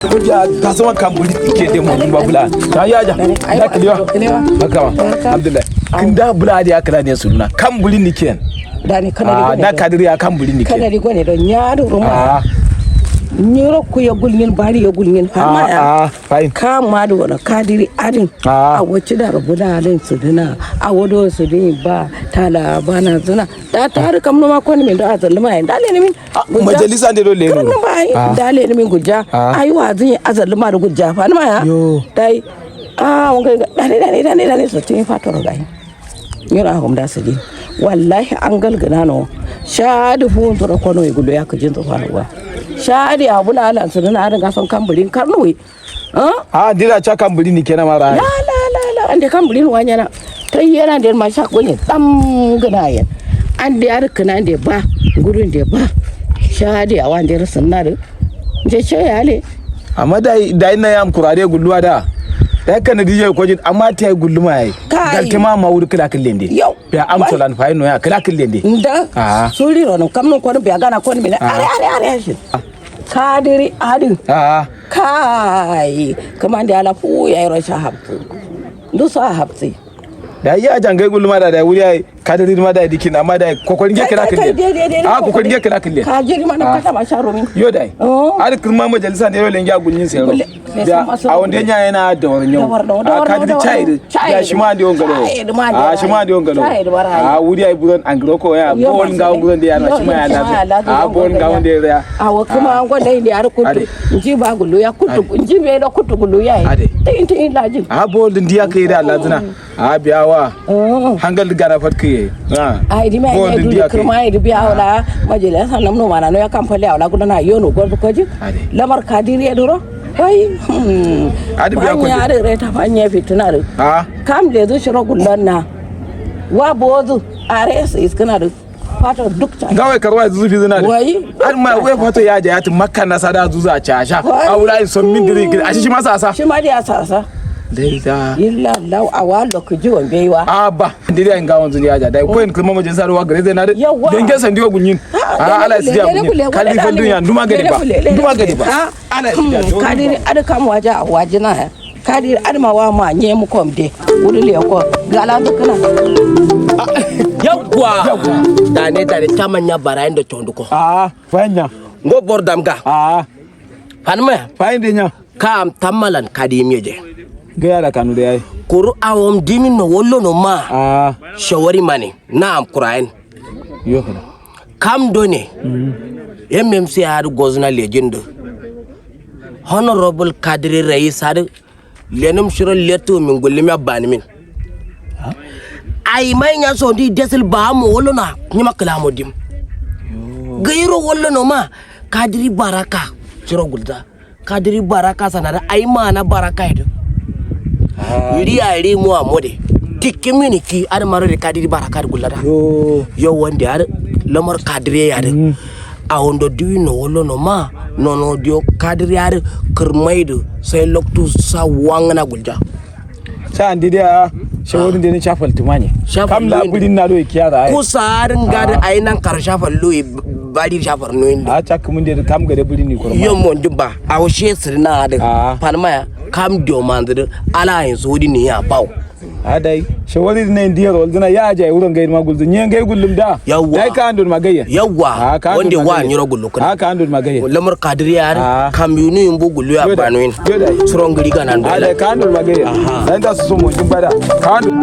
Kuja ta sama kambuli ke de mu babula ta yaja da kiliwa makama alhamdulillah kin da bula da akala ne sunna kambuli niken da ni kana da kadiri ya kambuli niken kana rigo ne don yaro ruma nyiro ku ya gulmin bari ya gulmin fama ya ka ma da wala kadiri adin a wace da rubuda alin su dina a wado su din ba tala bana zuna da tar kam no ma ko ni min da azalma ya dale ne min majalisa ne dole ne ba dale ne min gujja ayi wa zin azalma da gujja fa ma ya dai wanga dale so tin fatoro gai nyiro a gum da su din wallahi an galgana no shadu fu to ko no gulo ya kujin to faruwa shadi abula ala sunna an ga son kamburin karnuwe dira cha kamburin ni kenan mara la ande kamburin wanya na tai yana da ma sha gole tam gana yan ande ar kana ande ba gurin da ba shadi a wanda sunna da je ce yale amma dai na yam kurare gulluwa da kana dije ko jin amma ta gulluma yayi galte ma mawur kala kallende ya amsolan fa ino ya kala kallende nda suri ron kam non ko be gana ko mi are shi kadiri adin kai kuma da ala fu ya ro sha habtu ndu sa habti da ya jangai gulma da wuri ai kadiri ma da dikin amma da kokorin ge kala kallende kokorin ge kala kallende ka jiri mana kata ma sha romin yo dai ar kirma majalisa ne rolen ya gunyin sai ro da a wanda nya yana da wurin yau kadiri chai ya shi ma da yongalo shi ma da yongalo wuri ai buron angro ko ya bol ga buron da ya shi ma ya la bol ga wanda ya wa kuma an gwada da ar kutu inji ba gulu ya kutu inji be da kutu gulu ya yi tin lajin bol din dia kai da lazina biyawa hangal gara fatke ai di mai ne du kirma ai di biyawa majalisa nan no mana no ya kan fali awla gudana yono gordo koji lamar kadiri ya duro wai adi biya ko ya re ta fanya fituna re kam le zo shiro gullan na wa bozu are sai iskana da fato duk ta gawai karwa zufi zina da wai ma wai fato ya ja ya makka na sada zuza casha aura in son min giri a shi ma sasa shi ma da sasa dai da illa law awalo ku ji won beiwa ba ndiri an gawon zuni aja dai ko en kuma majin sarwa gare zai na da denge sandiyo gunyin ala siya gunyin kalli fa dunya duma gari ba ala siya kadiri ada kam waja wajina kadiri adma wa ma nye mu kom de wudule ko gala dukana yawwa dane tamanya barayin da tonduko fanya ngo bordam ga fanma fayinde nya kam tamalan kadimiye gaya da kanu da yayi kuru awom dimin no wollo no ma shawari mane na am qur'an yo kana kam done MMC har gozna legend honorable Kadiri rais har lenum shiro leto min gollimi abani min ay may nya so di desel ba mo wollo na nyima kala mo dim gayro wollo no ma Kadiri baraka shiro gulda Kadiri baraka sanara ay mana baraka ido yiri ari mu amode tikimini ar maro de Kadiri baraka gullada yo wonde ar lamar Kadiri ya de a wondo diwi no wollo no ma no dio Kadiri ar kermaido sai loktu sa wangana gulja sa andi dia shawodin de ni chafal tumanye kam la budin na do kiyara ai ko sarin gada ainan karsha fallo bari shafar no inda chak mun de kam gade budin ni korma yo mon dubba a wo sirna da palma kam dio mandir ala yin sodi ni ya bawo adai shawari ne ndiyar walduna ya ja wurin gaid magulzu nyen gai gullum da dai ka andon magayya yawa wanda wa nyiro gullu kun ka andon magayya lamar Kadiri yar kam yunu yumbu gullu ya banoin suron giri ganan dai ka andon magayya dan da su so mun bada ka andon